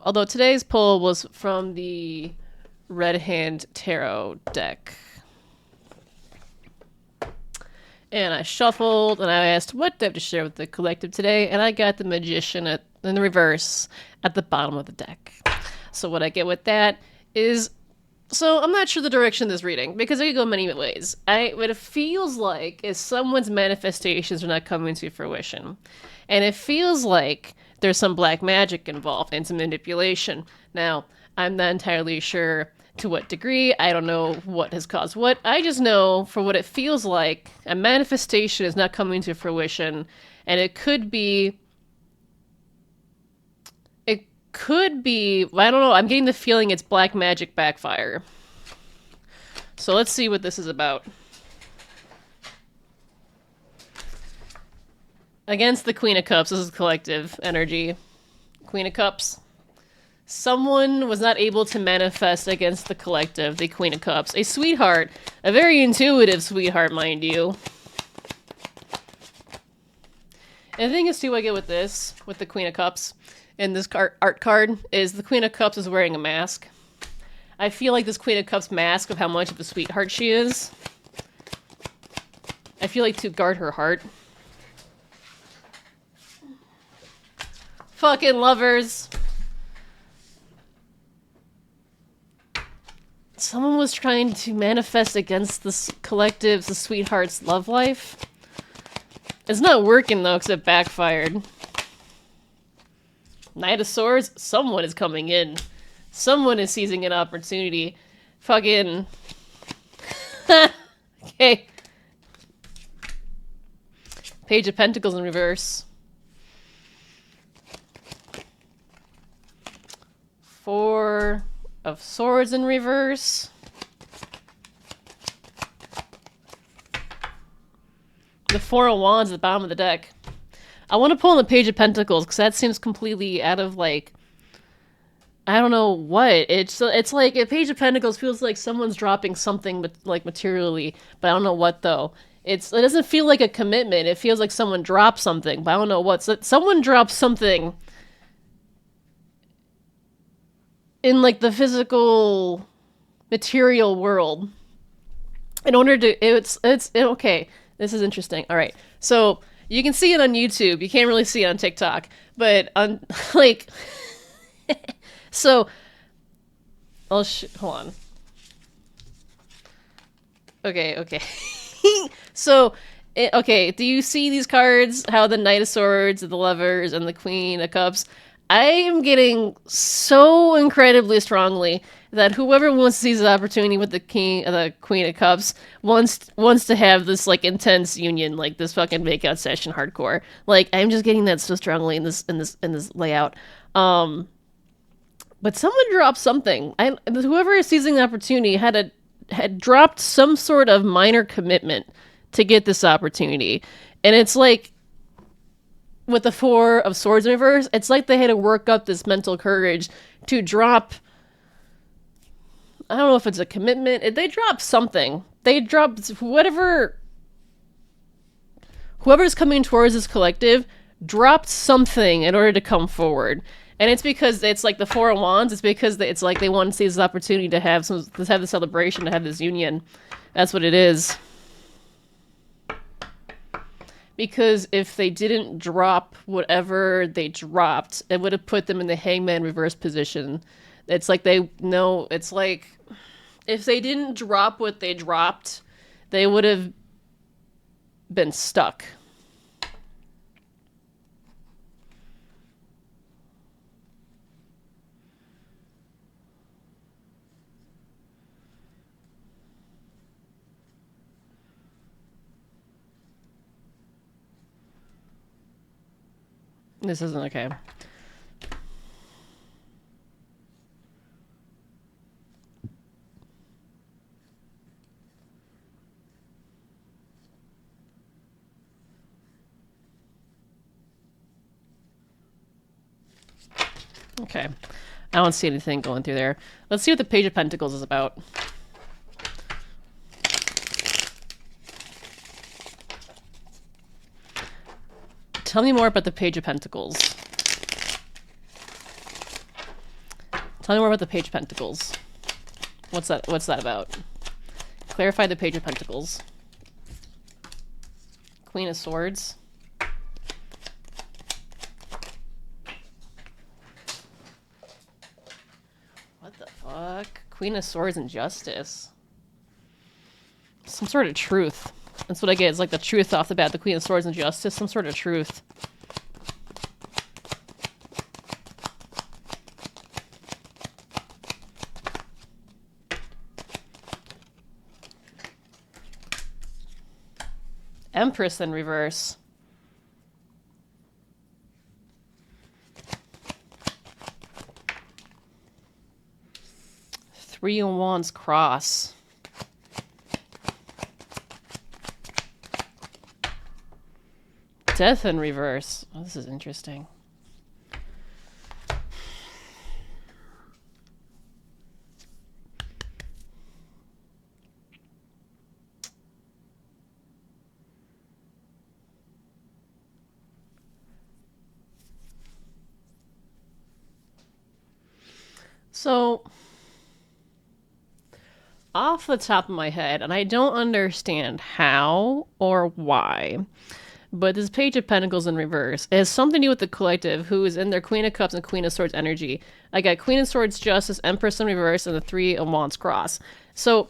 Although today's pull was from the Red Hand Tarot deck. And I shuffled and I asked, what do I have to share with the collective today? And I got the Magician in the reverse at the bottom of the deck. So what I get with that is, so I'm not sure the direction of this reading because it could go many ways. What it feels like is someone's manifestations are not coming to fruition, and it feels like there's some black magic involved and some manipulation. Now, I'm not entirely sure to what degree. I don't know what has caused what. I just know for what it feels like, a manifestation is not coming to fruition, and it could be. It could be. I don't know. I'm getting the feeling it's black magic backfire. So let's see what this is about. Against the Queen of Cups, this is collective energy. Queen of Cups. Someone was not able to manifest against the collective, the Queen of Cups. A sweetheart. A very intuitive sweetheart, mind you. And the thing is, too, I get with this, with the Queen of Cups, and this art card, is the Queen of Cups is wearing a mask. I feel like this Queen of Cups mask of how much of a sweetheart she is. I feel like to guard her heart. Fucking lovers. Someone was trying to manifest against this collective's, the sweetheart's love life. It's not working though, because it backfired. Knight of Swords, someone is coming in. Someone is seizing an opportunity. Fucking. Okay. Page of Pentacles in reverse. Four of Swords in reverse. The Four of Wands at the bottom of the deck. I want to pull in the Page of Pentacles because that seems completely out of like, I don't know what. It's like a Page of Pentacles feels like someone's dropping something like materially, but I don't know what though. It doesn't feel like a commitment. It feels like someone dropped something, but I don't know what. So someone dropped something in like the physical material world in order to okay, this is interesting. All right, so you can see it on YouTube, you can't really see it on TikTok, but on like so hold on. Okay. So okay, do you see these cards, how the Knight of Swords, the Lovers, and the Queen of Cups? I am getting so incredibly strongly that whoever wants to seize the opportunity with the Queen of Cups wants to have this like intense union, like this fucking makeout session, hardcore. Like I'm just getting that so strongly in this layout. But someone dropped something. Whoever is seizing the opportunity had dropped some sort of minor commitment to get this opportunity, and it's like with the Four of Swords in reverse, it's like they had to work up this mental courage to drop. I don't know if it's a commitment. They dropped something. They dropped whoever's coming towards this collective dropped something in order to come forward. And it's because it's like the Four of Wands. It's because it's like they want to see this opportunity to have the celebration, to have this union. That's what it is. Because if they didn't drop whatever they dropped, it would have put them in the Hangman reverse position. It's like it's like if they didn't drop what they dropped, they would have been stuck. This isn't okay. Okay. I don't see anything going through there. Let's see what the Page of Pentacles is about. Tell me more about the Page of Pentacles. Tell me more about the Page of Pentacles. What's that about? Clarify the Page of Pentacles. Queen of Swords. What the fuck? Queen of Swords and Justice. Some sort of truth. That's what I get. It's like the truth off the bat. The Queen of Swords and Justice. Some sort of truth. Empress in reverse. Three of Wands cross. Death in reverse. Oh, this is interesting. So, off the top of my head, and I don't understand how or why, but this Page of Pentacles in reverse has something to do with the collective who is in their Queen of Cups and Queen of Swords energy. I got Queen of Swords Justice, Empress in reverse, and the Three of Wands cross. So,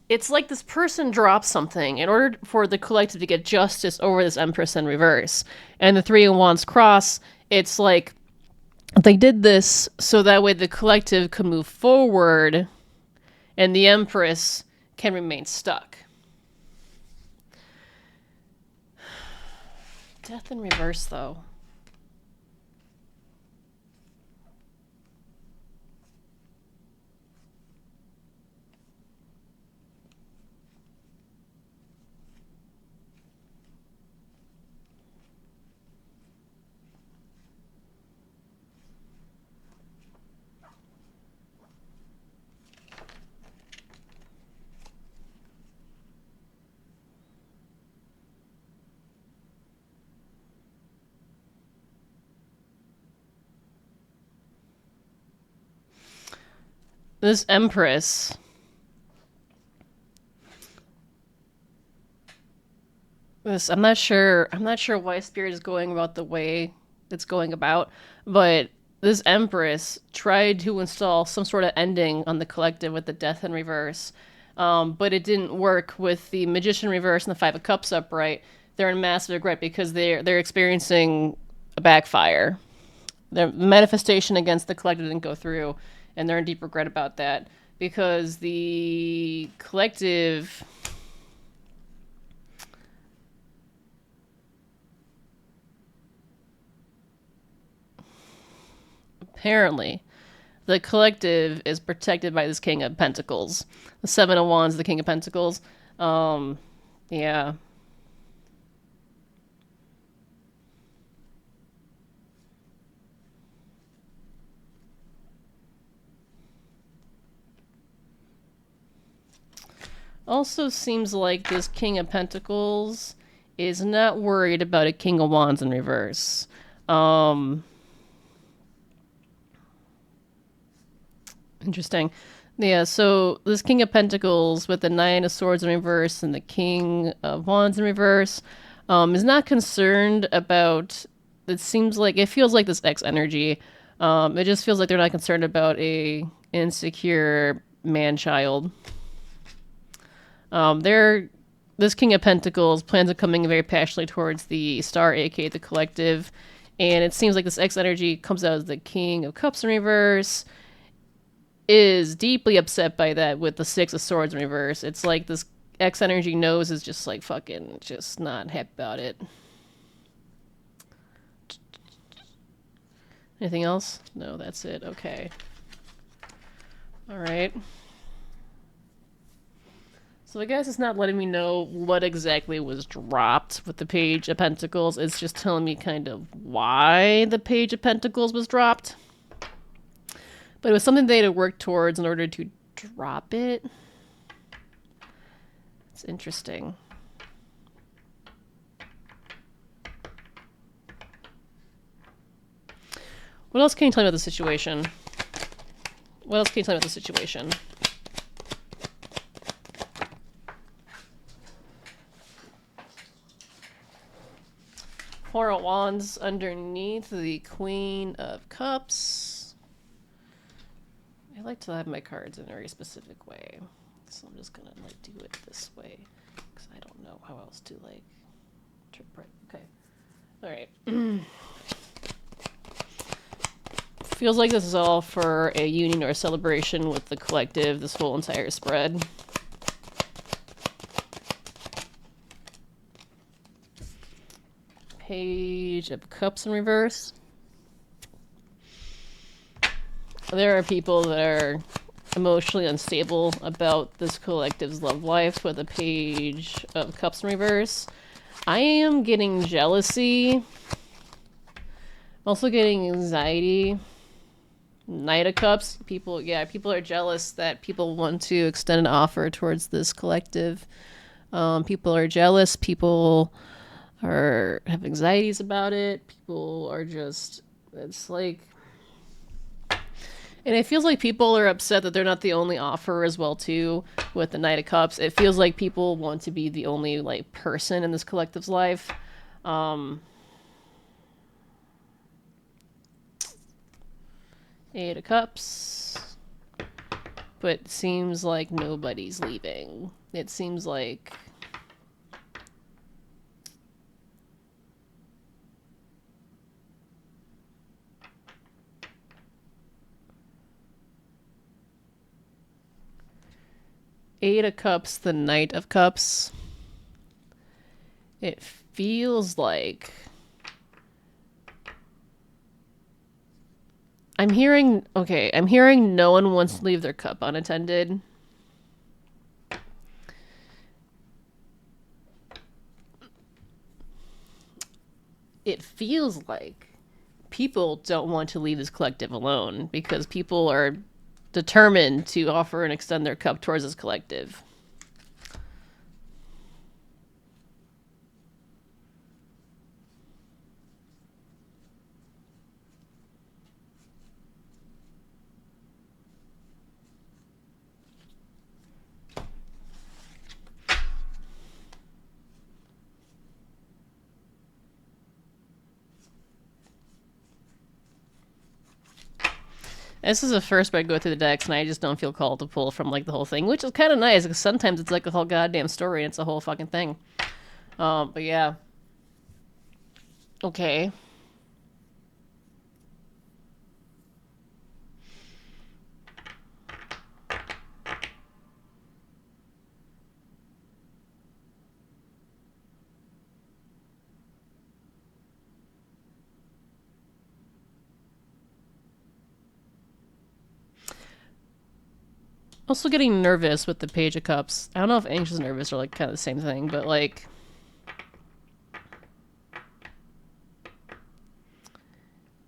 it's like this person drops something in order for the collective to get justice over this Empress in reverse. And the Three of Wands cross, it's like they did this so that way the collective could move forward and the Empress can remain stuck. Death in reverse, though. This Empress, I'm not sure why Spirit is going about the way it's going about, but this Empress tried to install some sort of ending on the collective with the Death in reverse, but it didn't work with the Magician reverse and the Five of Cups upright. They're in massive regret because they're experiencing a backfire. The manifestation against the collective didn't go through, and they're in deep regret about that because the collective apparently the collective is protected by this King of Pentacles. The Seven of Wands, the King of Pentacles. Yeah. Also seems like this King of Pentacles is not worried about a King of Wands in reverse. Interesting. Yeah, so this King of Pentacles with the Nine of Swords in reverse and the King of Wands in reverse is not concerned about, it feels like this X energy. It just feels like they're not concerned about a insecure man-child. This King of Pentacles plans on coming very passionately towards the Star, aka the collective, and it seems like this X energy comes out as the King of Cups in reverse, is deeply upset by that with the Six of Swords in reverse. It's like this X energy knows is just like fucking just not happy about it. Anything else? No, that's it. Okay. All right. So I guess it's not letting me know what exactly was dropped with the Page of Pentacles. It's just telling me kind of why the Page of Pentacles was dropped. But it was something they had to work towards in order to drop it. It's interesting. What else can you tell me about the situation? What else can you tell me about the situation? Four of Wands underneath the Queen of Cups. I like to have my cards in a very specific way, so I'm just gonna like do it this way because I don't know how else to like interpret. Okay, all right. Feels like this is all for a union or a celebration with the collective. This whole entire spread. Page of Cups in reverse. There are people that are emotionally unstable about this collective's love life with a Page of Cups in reverse. I am getting jealousy. Also getting anxiety. Knight of Cups. People are jealous that people want to extend an offer towards this collective. People are jealous. People have anxieties about it. People are just, it's like, and it feels like people are upset that they're not the only offer as well too with the Knight of Cups. It feels like people want to be the only like person in this collective's life. Eight of Cups. But it seems like nobody's leaving. It seems like Eight of Cups, the Knight of Cups. It feels like I'm hearing no one wants to leave their cup unattended. It feels like people don't want to leave this collective alone because people are determined to offer and extend their cup towards this collective. This is the first I go through the decks, and I just don't feel called to pull from like the whole thing, which is kind of nice because sometimes it's like a whole goddamn story and it's a whole fucking thing. But yeah. Okay. Also getting nervous with the Page of Cups. I don't know if anxious and nervous are like kind of the same thing, but like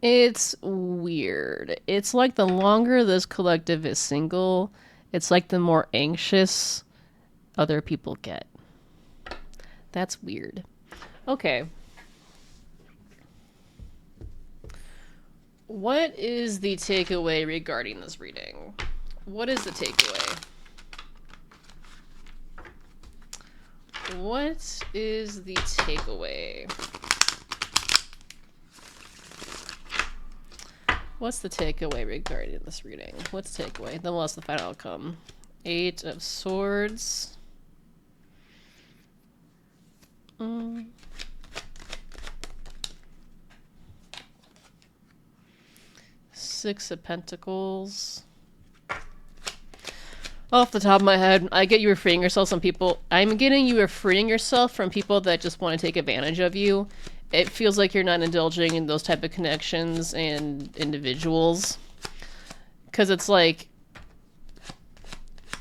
it's weird. It's like the longer this collective is single, it's like the more anxious other people get. That's weird. Okay. What is the takeaway regarding this reading? What is the takeaway? What is the takeaway? What's the takeaway regarding this reading? What's the takeaway? Then what's the final outcome? Eight of Swords. Six of Pentacles. Off the top of my head, I get you were freeing yourself from people. I'm getting you are freeing yourself from people that just want to take advantage of you. It feels like you're not indulging in those type of connections and individuals. Because it's like,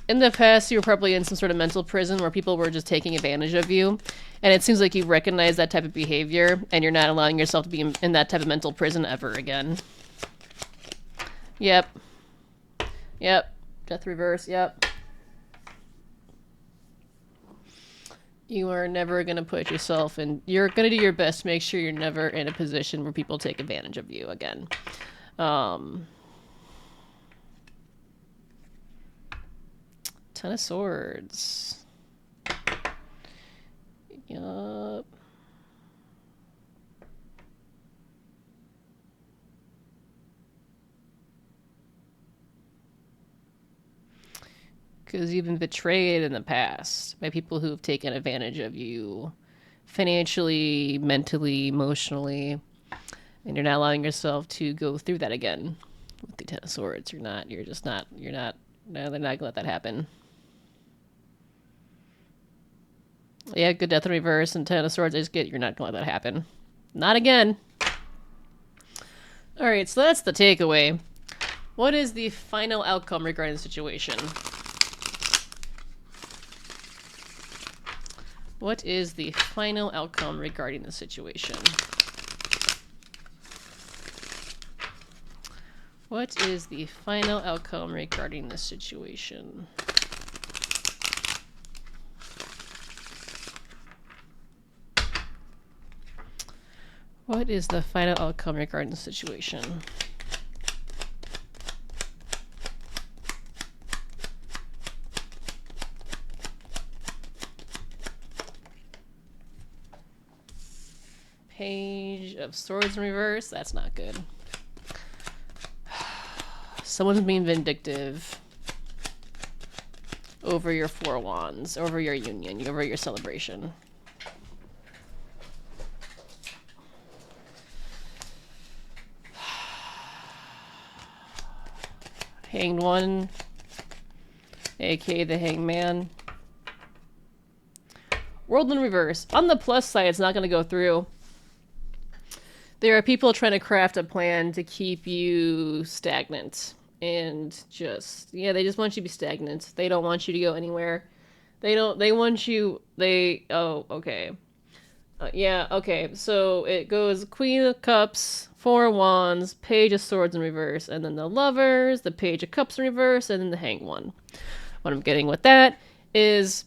in the past, you were probably in some sort of mental prison where people were just taking advantage of you. And it seems like you recognize that type of behavior, and you're not allowing yourself to be in that type of mental prison ever again. Yep. Yep. Death reverse, yep. You are never going to put yourself in... You're going to do your best to make sure you're never in a position where people take advantage of you again. Ten of Swords. Yup. Because you've been betrayed in the past by people who've taken advantage of you financially, mentally, emotionally, and you're not allowing yourself to go through that again with the Ten of Swords. No, they're not gonna let that happen. Yeah, good death in reverse and Ten of Swords. You're not gonna let that happen. Not again. Alright, so that's the takeaway. What is the final outcome regarding the situation? What is the final outcome regarding the situation? What is the final outcome regarding this situation? What is the final outcome regarding the situation? Page of Swords in reverse. That's not good. Someone's being vindictive over your Four Wands, over your union, over your celebration. Hanged One, aka the Hangman. World in reverse. On the plus side, it's not going to go through. There are people trying to craft a plan to keep you stagnant. And just, yeah, they just want you to be stagnant. They don't want you to go anywhere. They want you, okay. Yeah, okay. So it goes Queen of Cups, Four Wands, Page of Swords in reverse, and then the Lovers, the Page of Cups in reverse, and then the Hanged One. What I'm getting with that is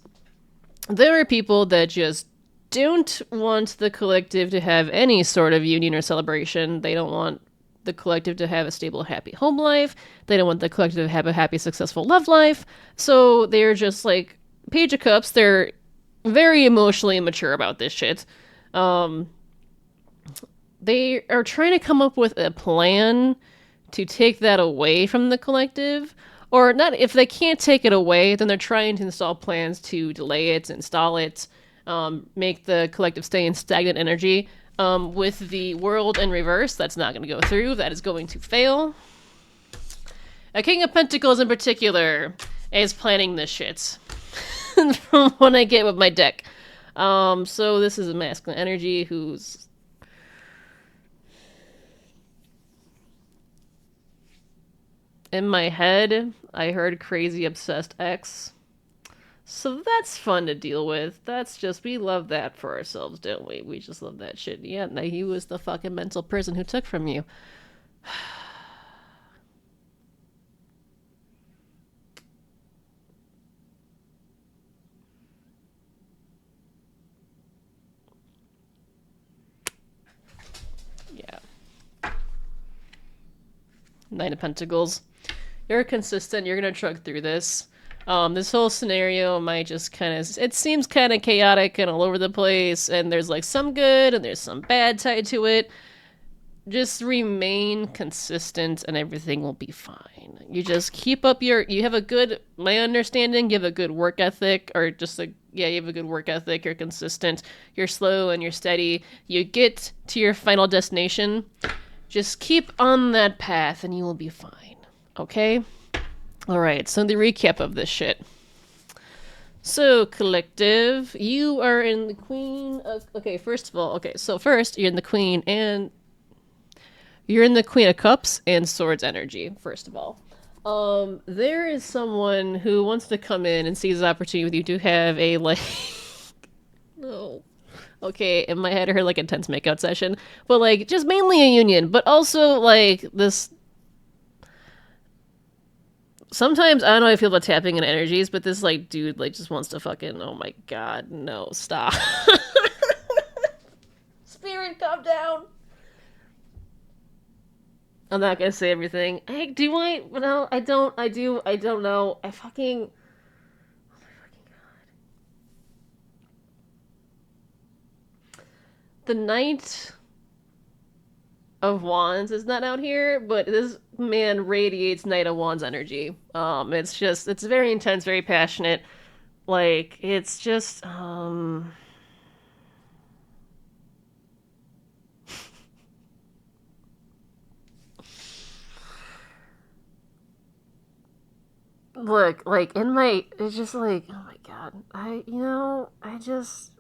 there are people that just don't want the collective to have any sort of union or celebration. They don't want the collective to have a stable, happy home life. They don't want the collective to have a happy, successful love life. So they're just like, Page of Cups, they're very emotionally immature about this shit. They are trying to come up with a plan to take that away from the collective. Or not, if they can't take it away, then they're trying to install plans to delay it, install it, make the collective stay in stagnant energy. With the World in reverse, that's not going to go through. That is going to fail. A King of Pentacles in particular is planning this shit. From what I get with my deck. So this is a masculine energy who's... In my head, I heard crazy obsessed ex. So that's fun to deal with. That's just, we love that for ourselves, don't we? We just love that shit. Yeah, no, he was the fucking mental person who took from you. Yeah. Nine of Pentacles. You're consistent. You're going to truck through this. This whole scenario might just kind of... It seems kind of chaotic and all over the place. And there's like some good and there's some bad tied to it. Just remain consistent and everything will be fine. You just keep up your... You have a good... My understanding, you have a good work ethic. Or just like... Yeah, you have a good work ethic. You're consistent. You're slow and you're steady. You get to your final destination. Just keep on that path and you will be fine. Okay? Alright, so the recap of this shit. So, collective, you are in the Queen of... Okay, first of all, so first, you're in the Queen and... You're in the Queen of Cups and Swords energy, first of all. There is someone who wants to come in and seize the opportunity with you to have a, like... No. Okay, in my head I heard, like, intense makeout session. But, like, just mainly a union. But also, like, this... Sometimes, I don't know how I feel about tapping in energies, but this, like, dude, like, just wants to fucking... Oh my god, no, stop. Spirit, calm down. I'm not gonna say everything. Hey, do I? No, I don't. I do. I don't know. I fucking... the Knight of Wands is not out here, but this man radiates Knight of Wands energy. It's very intense, very passionate. Like, it's just, look, like, in my, it's just like, oh my god, I just,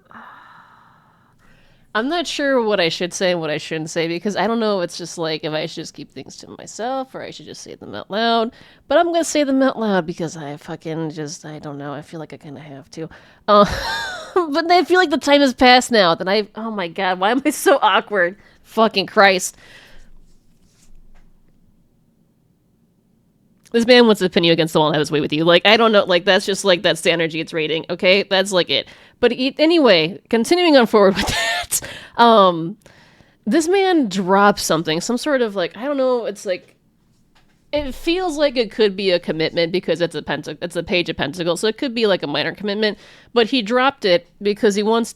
I'm not sure what I should say and what I shouldn't say because I don't know. It's just like if I should just keep things to myself or I should just say them out loud. But I'm gonna say them out loud because I fucking just I don't know. I feel like I kind of have to. Uh, but I feel like the time has passed now. That I oh my god, why am I so awkward? Fucking Christ. This man wants to pin you against the wall and have his way with you. Like, I don't know. Like, that's just like, that's the energy it's rating. Okay. That's like it. But anyway, continuing on forward with that. This man drops something, some sort of like, I don't know. It's like, it feels like it could be a commitment because it's a page of pentacles. So it could be like a minor commitment, but he dropped it because he wants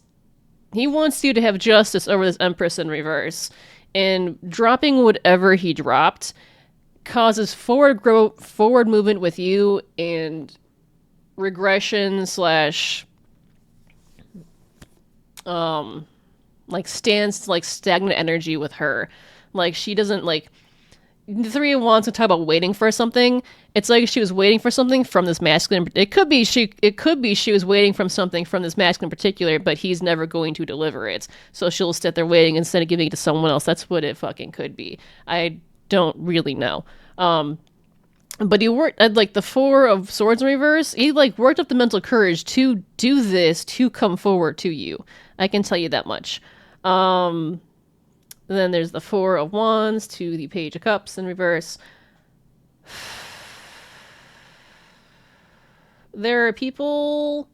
you to have justice over this Empress in reverse. And dropping whatever he dropped causes forward movement with you and regression slash like stagnant energy with her. Like she doesn't like the Three of Wands to talk about waiting for something. It's like she was waiting for something from this masculine. It could be she was waiting from something from this masculine in particular, but he's never going to deliver it. So she'll sit there waiting instead of giving it to someone else. That's what it fucking could be. I don't really know. But he worked at like the Four of Swords in reverse. He like worked up the mental courage to do this, to come forward to you. I can tell you that much. Then there's the Four of Wands to the Page of Cups in reverse. There are people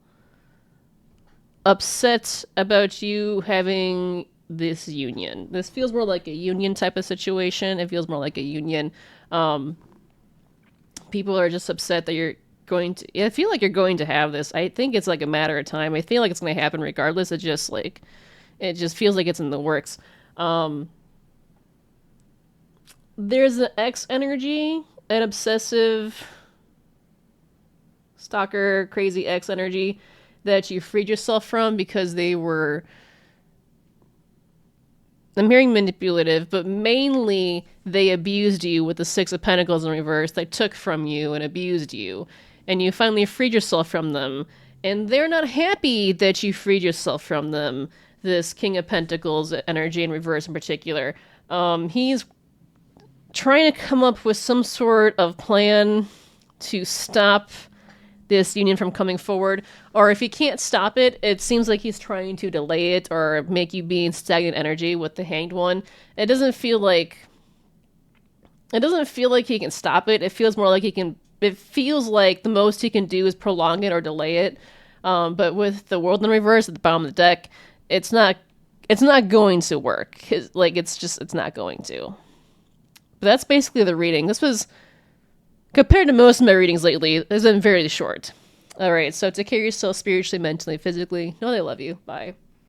upset about you having this union. This feels more like a union type of situation. It feels more like a union. People are just upset that you're going to. I feel like you're going to have this. I think it's like a matter of time. I feel like it's going to happen regardless. It just feels like it's in the works. There's an X energy, an obsessive, stalker, crazy X energy that you freed yourself from because they were. I'm hearing manipulative, but mainly they abused you with the Six of Pentacles in reverse. They took from you and abused you. And you finally freed yourself from them. And they're not happy that you freed yourself from them. This King of Pentacles energy in reverse in particular. He's trying to come up with some sort of plan to stop this union from coming forward, or if he can't stop it, it seems like he's trying to delay it or make you be in stagnant energy with the Hanged One. It doesn't feel like he can stop it. It feels more like it feels like the most he can do is prolong it or delay it. But with the World in reverse at the bottom of the deck, it's not going to work. It's not going to. But that's basically the reading. This was, compared to most of my readings lately, it's been very short. All right, so take care of yourself spiritually, mentally, physically. Know they love you. Bye.